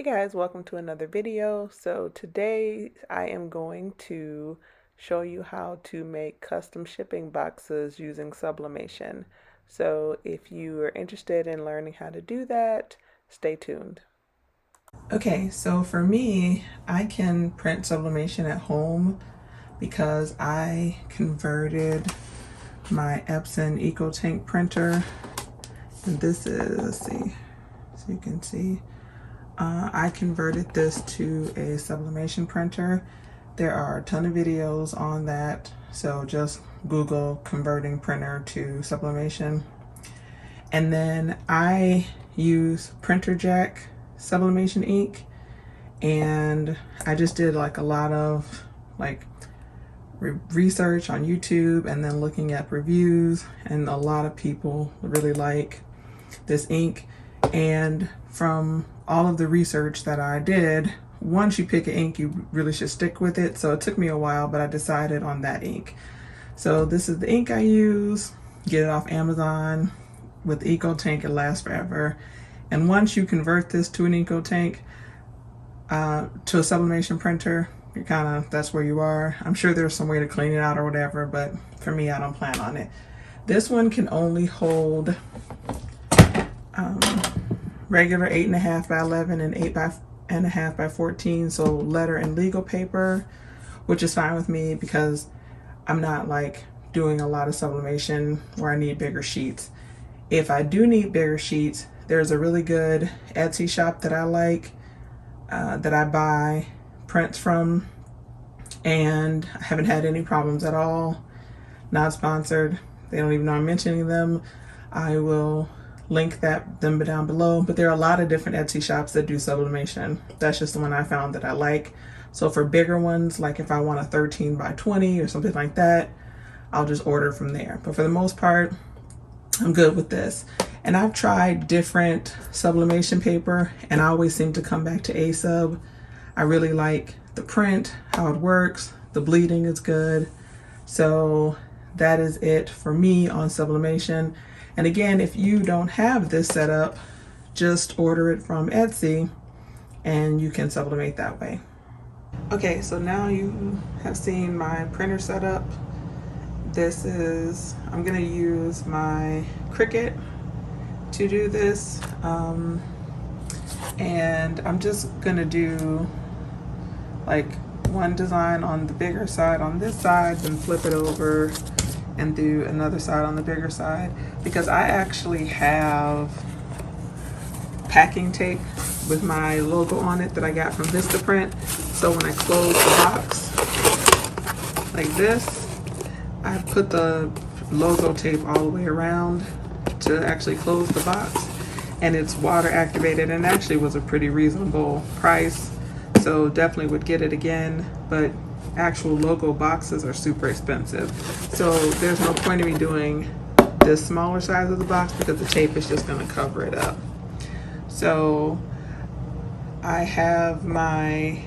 Guys, welcome to another video. So today I am going to show you how to make custom shipping boxes using sublimation. So if you are interested in learning how to do that, stay tuned. Okay, so for me, I can print sublimation at home because I converted my Epson EcoTank printer, and this is, let's see, so you can see, I converted this to a sublimation printer. There are a ton of videos on that, so just Google converting printer to sublimation. And then I use Printer Jack sublimation ink, and I just did like a lot of research on YouTube and then looking at reviews, and a lot of people really like this ink. And from all of the research that I did, once you pick an ink, you really should stick with it. So it took me a while, but I decided on that ink. So this is the ink I use. Get it off Amazon with EcoTank. It lasts forever. And once you convert this to an EcoTank, to a sublimation printer, you're that's where you are. I'm sure there's some way to clean it out or whatever, but for me, I don't plan on it. This one can only hold regular 8.5 by 11 and 8.5 by 14, so letter and legal paper, which is fine with me because I'm not like doing a lot of sublimation where I need bigger sheets. If I do need bigger sheets, there's a really good Etsy shop that I like, that I buy prints from, and I haven't had any problems at all. Not sponsored. They don't even know I'm mentioning them. I will link them down below, but there are a lot of different Etsy shops that do sublimation. That's just the one I found that I like. So for bigger ones, like if I want a 13 by 20 or something like that, I'll just order from there. But for the most part, I'm good with this. And I've tried different sublimation paper, and I always seem to come back to A-Sub. I really like the print, how it works, the bleeding is good. So that is it for me on sublimation. And again, if you don't have this set up, just order it from Etsy and you can sublimate that way. Okay, so now you have seen my printer setup. I'm gonna use my Cricut to do this. And I'm just gonna do like one design on the bigger side on this side, then flip it over and do another side on the bigger side, because I actually have packing tape with my logo on it that I got from Vistaprint. So when I close the box like this, I put the logo tape all the way around to actually close the box, and it's water activated, and actually was a pretty reasonable price, so definitely would get it again. But actual logo boxes are super expensive, so there's no point in me doing this smaller size of the box because the tape is just going to cover it up. So I have my,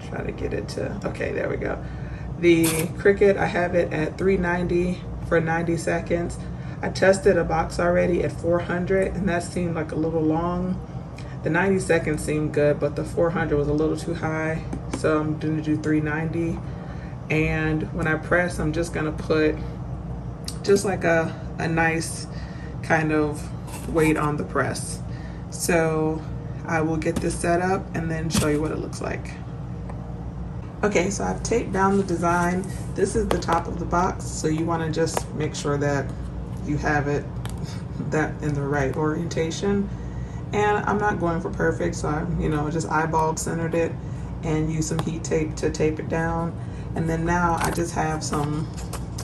try to get it to, okay, there we go. The Cricut, I have it at 390 for 90 seconds. I tested a box already at 400, and that seemed like a little long. The 90 seconds seemed good, but the 400 was a little too high, so I'm going to do 390. And when I press, I'm just going to put just like a nice kind of weight on the press. So I will get this set up and then show you what it looks like. Okay, so I've taped down the design. This is the top of the box, so you want to just make sure that you have it that in the right orientation. And I'm not going for perfect, so I, just eyeball centered it and use some heat tape to tape it down. And then now I just have some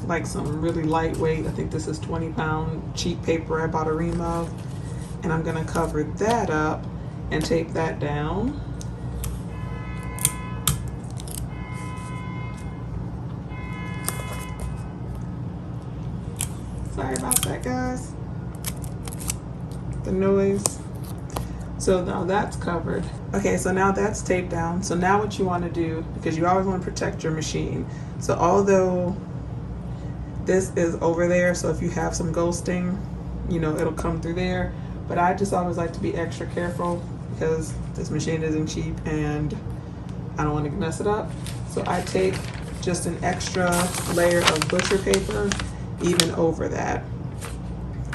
really lightweight, I think this is 20-pound cheap paper I bought a ream of, and I'm gonna cover that up and tape that down. Sorry about that, guys, the noise. So now that's covered. Okay, so now that's taped down. So now what you want to do, because you always want to protect your machine. So although this is over there, so if you have some ghosting, it'll come through there. but I just always like to be extra careful because this machine isn't cheap and I don't want to mess it up. So I take just an extra layer of butcher paper even over that.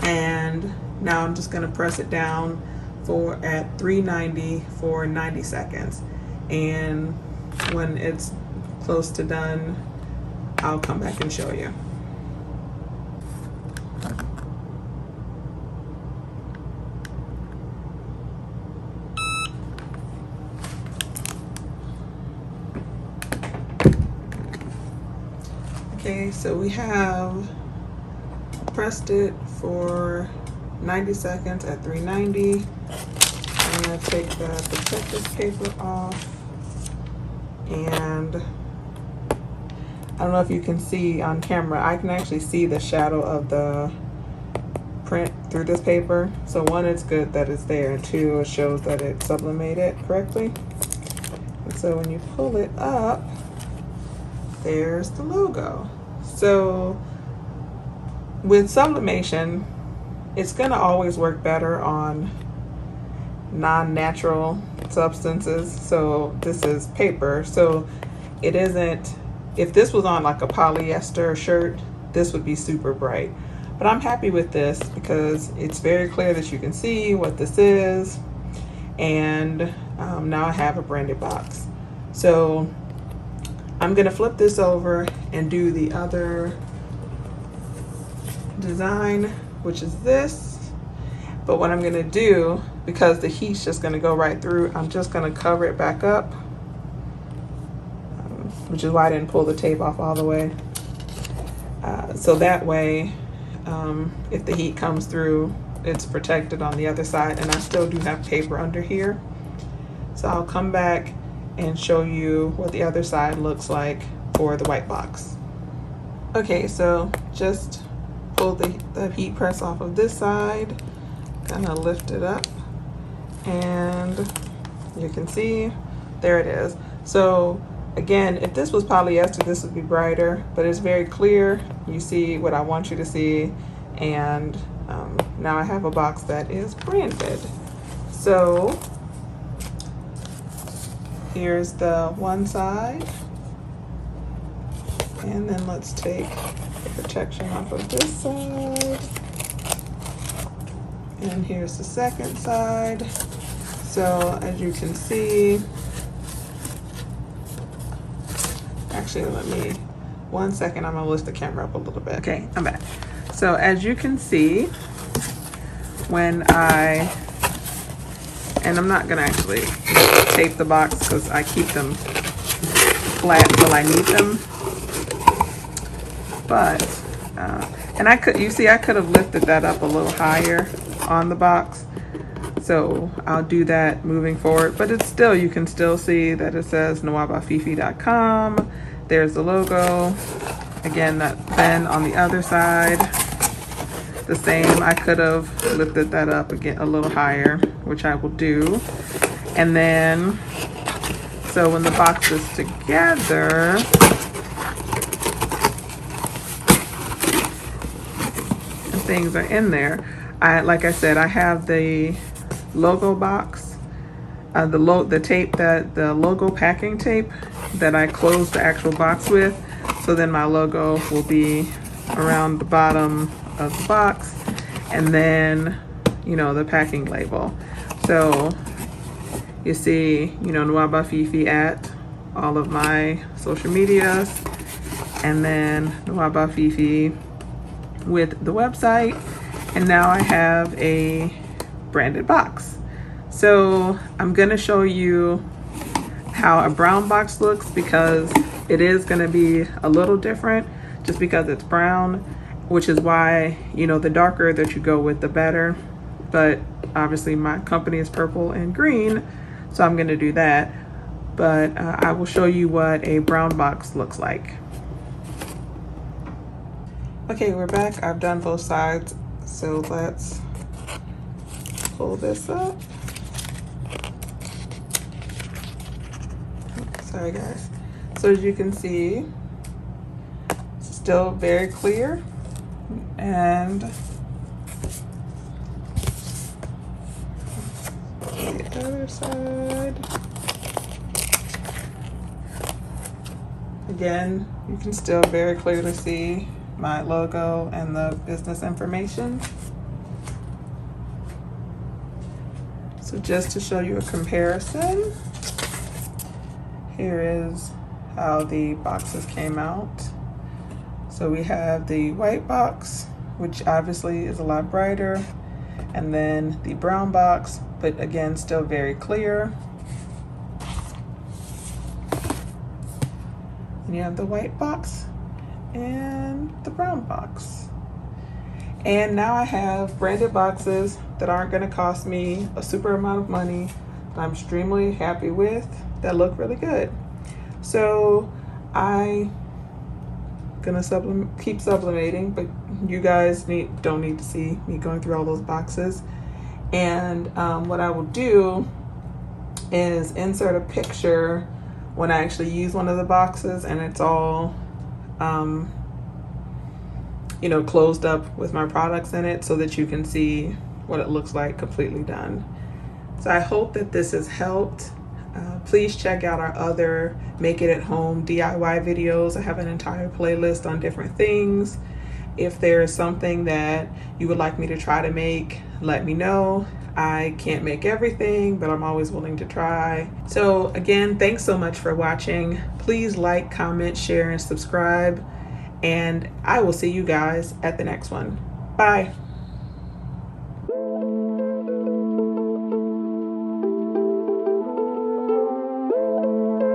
And now I'm just gonna press it down at 390 for 90 seconds. And when it's close to done, I'll come back and show you. Okay, so we have pressed it for 90 seconds at 390. I'm gonna take the protective paper off, and I don't know if you can see on camera, I can actually see the shadow of the print through this paper. So one, it's good that it's there, and two, it shows that it's sublimated correctly. And so when you pull it up, there's the logo. So with sublimation, it's gonna always work better on non-natural substances. So this is paper, so it isn't, if this was on like a polyester shirt, this would be super bright. But I'm happy with this because it's very clear that you can see what this is. And now I have a branded box. So I'm gonna flip this over and do the other design, which is this. But what I'm gonna do, because the heat's just gonna go right through, I'm just gonna cover it back up, which is why I didn't pull the tape off all the way. So that way, if the heat comes through, it's protected on the other side, and I still do have paper under here. So I'll come back and show you what the other side looks like for the white box. Okay, so just pull the heat press off of this side, kind of lift it up, and you can see, there it is. So again, if this was polyester, this would be brighter, but it's very clear. You see what I want you to see, and now I have a box that is branded. So here's the one side, and then let's take the protection off of this side, and here's the second side. So as you can see, actually let me, 1 second, I'm gonna lift the camera up a little bit. Okay, I'm back. So as you can see, when and I'm not gonna actually tape the box because I keep them flat till I need them. But, and I could, you see, I could have lifted that up a little higher on the box. So I'll do that moving forward, but it's still, you can still see that it says NoaBaFifi.com. There's the logo. Again, then on the other side, the same. I could have lifted that up again a little higher, which I will do. And then, so when the box is together, and things are in there, like I said, I have the logo box, the tape, the logo packing tape that I closed the actual box with. So then my logo will be around the bottom of the box, and then, you know, the packing label. So you see, you know, NoaBaFifi at all of my social medias, and then NoaBaFifi with the website. And now I have a branded box. So I'm gonna show you how a brown box looks, because it is gonna be a little different just because it's brown, which is why, you know, the darker that you go with, the better. But obviously my company is purple and green, so I'm gonna do that. But I will show you what a brown box looks like. Okay, we're back. I've done both sides. So let's pull this up. Sorry guys. So as you can see, it's still very clear, and the other side. Again, you can still very clearly see my logo and the business information. So just to show you a comparison, here is how the boxes came out. So we have the white box, which obviously is a lot brighter, and then the brown box, but again, still very clear. And you have the white box and the brown box. And now I have branded boxes that aren't gonna cost me a super amount of money, that I'm extremely happy with, that look really good. So I gonna keep sublimating, but you guys don't need to see me going through all those boxes. And what I will do is insert a picture when I actually use one of the boxes and it's all you know, closed up with my products in it, so that you can see what it looks like completely done. So I hope that this has helped. Please check out our other Make It at Home DIY videos. I have an entire playlist on different things. If there's something that you would like me to try to make, let me know. I can't make everything, but I'm always willing to try. So again, thanks so much for watching. Please like, comment, share, and subscribe. And I will see you guys at the next one. Bye.